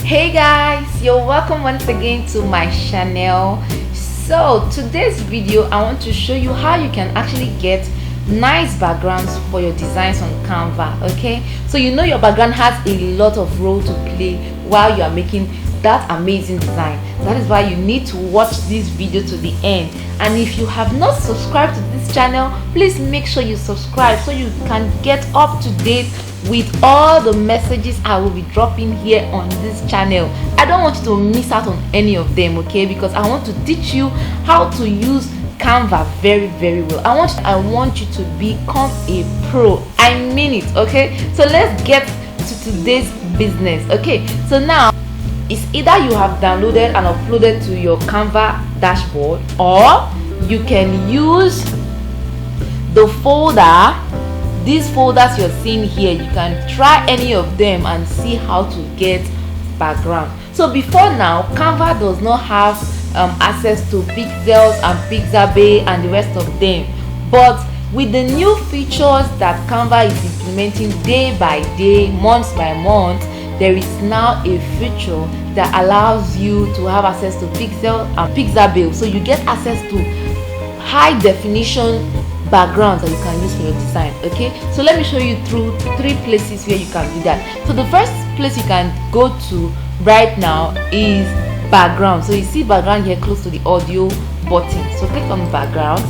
Hey guys, you're welcome once again to my channel. So today's video I want to show you how you can actually get nice backgrounds for your designs on Canva. Okay, so you know your background has a lot of role to play while you are making that amazing design. That is why you need to watch this video to the end. And if you have not subscribed to this channel, please make sure you subscribe so you can get up to date with all the messages I will be dropping here on this channel. I don't want you to miss out on any of them, okay? Because I want to teach you how to use Canva very well. I want you to become a pro. I mean it, okay? So let's get to today's business. Okay, so now it's either you have downloaded and uploaded to your Canva dashboard, or you can use the folder. These folders you're seeing here, you can try any of them and see how to get background. So before now, Canva does not have access to pixels and pixabay and the rest of them, but with the new features that Canva is implementing day by day, month by month, there is now a feature that allows you to have access to pixel and pixabay. So you get access to high definition backgrounds that you can use for your design. Okay, so let me show you through 3 places where you can do that. So the first place you can go to right now is background. So you see background here close to the audio button. So click on background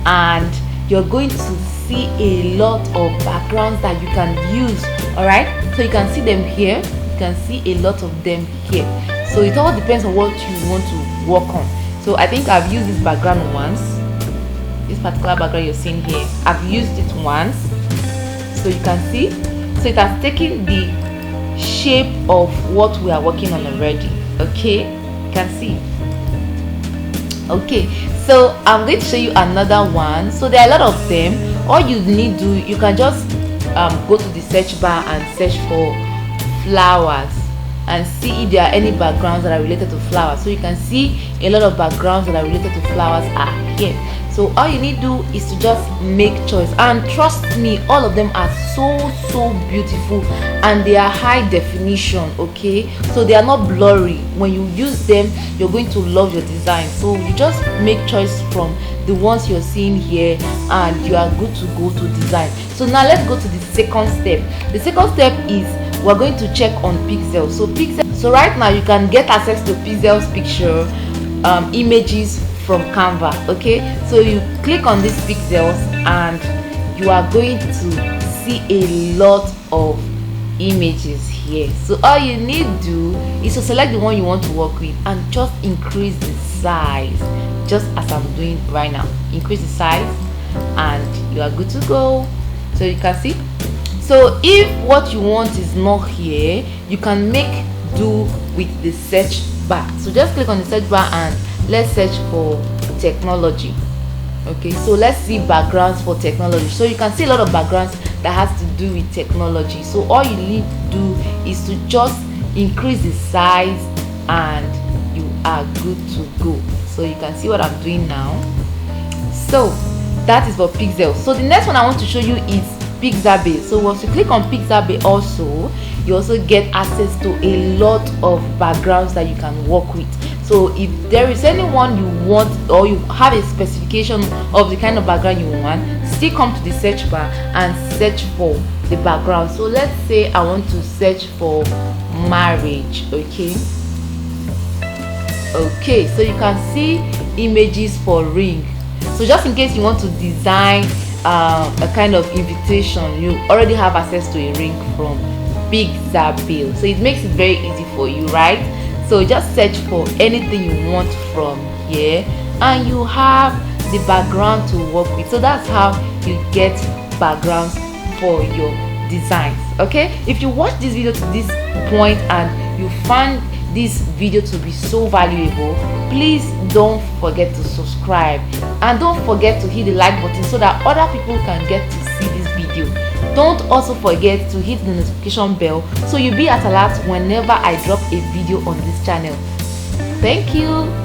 and you're going to see a lot of backgrounds that you can use. All right, so you can see them here, you can see a lot of them here. So it all depends on what you want to work on. So I think I've used this background once. This particular background you're seeing here, I've used it once, so you can see. So it has taken the shape of what we are working on already. Okay, you can see. Okay, so I'm going to show you another one. So there are a lot of them. All you need to, you can just go to the search bar and search for flowers and see if there are any backgrounds that are related to flowers. So you can see a lot of backgrounds that are related to flowers are here. So all you need to do is to just make choice, and trust me, all of them are so beautiful and they are high definition. Okay, so they are not blurry. When you use them, you're going to love your design. So you just make choice from the ones you're seeing here and you are good to go to design. So now let's go to the second step. The second step is we're going to check on pixels. So right now you can get access to pixels picture images from Canva. Okay, so you click on these pixels and you are going to see a lot of images here. So all you need to do is to select the one you want to work with and just increase the size, just as I'm doing right now. Increase the size and you are good to go. So you can see. So if what you want is not here, you can make do with the search bar. So just click on the search bar and let's search for technology. Okay, so let's see backgrounds for technology. So you can see a lot of backgrounds that has to do with technology. So all you need to do is to just increase the size and you are good to go. So you can see what I'm doing now. So that is for pixels. So the next one I want to show you is pixabay. So once you click on pixabay, also you also get access to a lot of backgrounds that you can work with. So if there is anyone you want, or you have a specification of the kind of background you want, still come to the search bar and search for the background. So let's say I want to search for marriage. Okay, so you can see images for ring. So just in case you want to design a kind of invitation, you already have access to a ring from pixabay. So it makes it very easy for you, right? So just search for anything you want from here and you have the background to work with. So that's how you get backgrounds for your designs. Okay, if you watch this video to this point and you find this video to be so valuable, please don't forget to subscribe and don't forget to hit the like button so that other people can get to see this video. Don't also forget to hit the notification bell so you'll be at alert whenever I drop a video on this channel. Thank you.